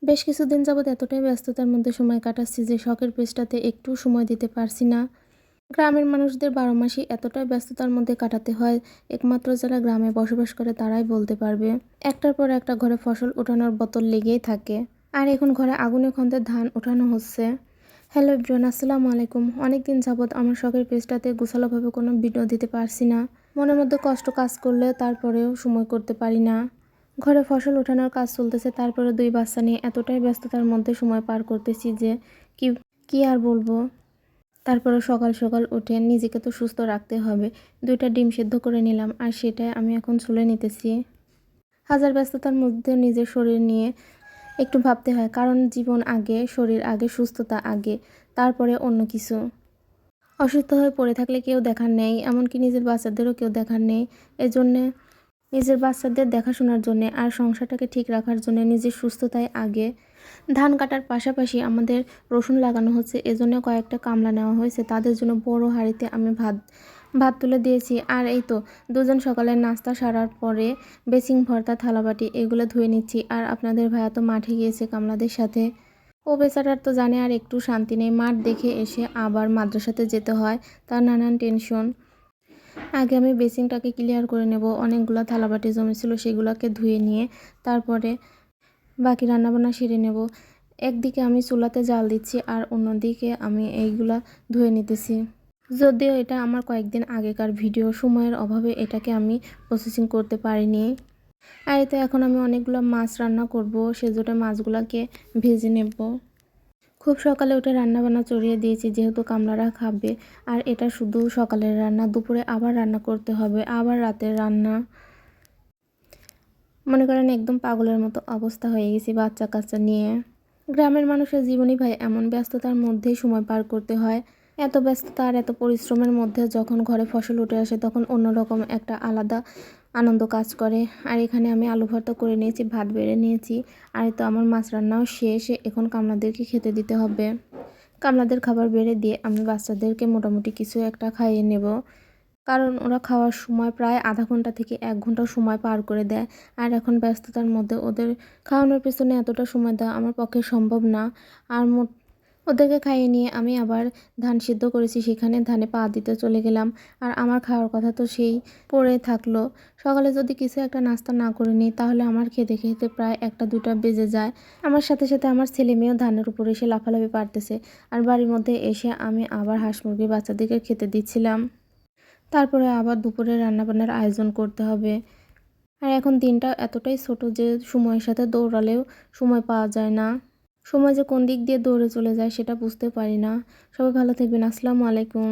বেশ কিছুদিন যাবৎ এতটাই ব্যস্ততার মধ্যে সময় কাটাচ্ছি যে শখের পেজটাতে একটু সময় দিতে পারছি না। গ্রামের মানুষদের ১২ মাসই এতটাই ব্যস্ততার মধ্যে কাটাতে হয়, একমাত্র যারা গ্রামে বসবাস করে তারাই বলতে পারবে। একটার পর একটা ঘরে ফসল ওঠানোর বোতল লেগেই থাকে। আর এখন ঘরে আগুনের খন্তে ধান ওঠানো হচ্ছে। হ্যালো এভরিওয়ান, আসসালামু আলাইকুম। অনেকদিন যাবৎ আমার শখের পেজটাতে গোছালোভাবে কোনো ভিডিও দিতে পারছি না। মনের মধ্যে কষ্ট কাজ করলেও তারপরেও সময় করতে পারি না। ঘরে ফসল ওঠানোর কাজ চলতেছে, তারপরে ২ বাচ্চা নিয়ে এতটাই ব্যস্ততার মধ্যে সময় পার করতেছি যে কি কি আর বলবো। তারপরে সকাল সকাল উঠে নিজেকে তো সুস্থ রাখতে হবে। ২টা ডিম সেদ্ধ করে নিলাম আর সেটাই আমি এখন ছুলে নিতেছি। হাজার ব্যস্ততার মধ্যে নিজের শরীর নিয়ে একটু ভাবতে হয়, কারণ জীবন আগে, শরীর আগে, সুস্থতা আগে, তারপরে অন্য কিছু। অসুস্থ হয়ে পড়ে থাকলে কেউ দেখার নেই, এমনকি নিজের বাচ্চাদেরও কেউ দেখার নেই। এজন্যে নিজের বাচ্চাদের দেখাশোনার জন্যে আর সংসারটাকে ঠিক রাখার জন্য নিজের সুস্থতাই আগে। ধান কাটার পাশাপাশি আমাদের রসুন লাগানো হচ্ছে, এজন্য কয়েকটা কামলা নেওয়া হয়েছে। তাদের জন্য বড় হাঁড়িতে আমি ভাত ভাত তুলে দিয়েছি। আর এই তো দুজন সকালের নাস্তা সারার পরে বেসিং ভর্তা থালাবাটি এগুলো ধুয়ে নিচ্ছি। আর আপনাদের ভাইয়া তো মাঠে গিয়েছে কামলাদের সাথে। ও বেচারার তো জানে আর একটু শান্তি নেই, মাঠ দেখে এসে আবার মাদ্রাসাতে যেতে হয়, তার নানান টেনশন। আগে আমি বেসিনটাকে ক্লিয়ার করে নেব, অনেকগুলো থালাবাটি জমেছিল সেগুলোকে ধুয়ে নিয়ে তারপরে বাকি রান্নাবান্না সেরে নেব। একদিকে আমি চুলাতে জাল দিচ্ছি আর অন্যদিকে আমি এইগুলা ধুয়ে নিতেছি। যদিও এটা আমার কয়েকদিন আগেকার ভিডিও, সময়ের অভাবে এটাকে আমি প্রসেসিং করতে পারিনি। আর এই তো এখন আমি অনেকগুলো মাছ রান্না করব, সেজন্য মাছগুলোকে ভেজে নেব। খুব সকালে উঠে রান্নাবান্না চড়িয়ে দিয়েছি, যেহেতু কামলারা খাবে। আর এটা শুধু সকালের রান্না, দুপুরে আবার রান্না করতে হবে, আবার রাতের রান্না। মনে করেন একদম পাগলের মতো অবস্থা হয়ে গেছি বাচ্চা কাচ্চা নিয়ে। গ্রামের মানুষের জীবনই ভাই এমন, ব্যস্ততার মধ্যেই সময় পার করতে হয়। এত ব্যস্ততা আর এত পরিশ্রমের মধ্যে যখন ঘরে ফসল উঠে আসে তখন অন্যরকম একটা আলাদা আনন্দ কাজ করে। আর এখানে আমি আলু ভর্তা করে নিয়েছি, ভাত বেড়ে নিয়েছি। আর তো আমার মাছ রান্নাও শেষ, এখন কামলাদেরকে খেতে দিতে হবে। কামলাদের খাবার বেড়ে দিয়ে আমি বাচ্চাদেরকে মোটামুটি কিছু একটা খাইয়ে নেব, কারণ ওরা খাওয়ার সময় প্রায় আধা ঘন্টা থেকে ১ ঘন্টা সময় পার করে দেয়। আর এখন ব্যস্ততার মধ্যে ওদের খাওয়ানোর পেছনে এতটা সময় দেওয়া আমার পক্ষে সম্ভব না। আর ওদেরকে খাইয়ে নিয়ে আমি আবার ধান সিদ্ধ করেছি, সেখানে ধানে পা দিতে চলে গেলাম। আর আমার খাওয়ার কথা তো সেই পড়ে থাকলো। সকালে যদি কিছু একটা নাস্তা না করে নিই তাহলে আমার খেতে খেতে প্রায় ১টা ২টা বেজে যায়। আমার সাথে সাথে আমার ছেলে মেয়েও ধানের উপরে এসে লাফালাফি পারতেছে। আর বাড়ির মধ্যে এসে আমি আবার হাঁস মুরগি বাচ্চাদেরকে খেতে দিচ্ছিলাম। তারপরে আবার দুপুরে রান্নাবান্নার আয়োজন করতে হবে। আর এখন দিনটা এতটাই ছোট যে সময়ের সাথে দৌড়ালেও সময় পাওয়া যায় না। সময় যে কোন দিক দিয়ে দৌড়ে চলে যায় সেটা বুঝতে পারি না। সবাই ভালো থাকবেন। আসসালামু আলাইকুম।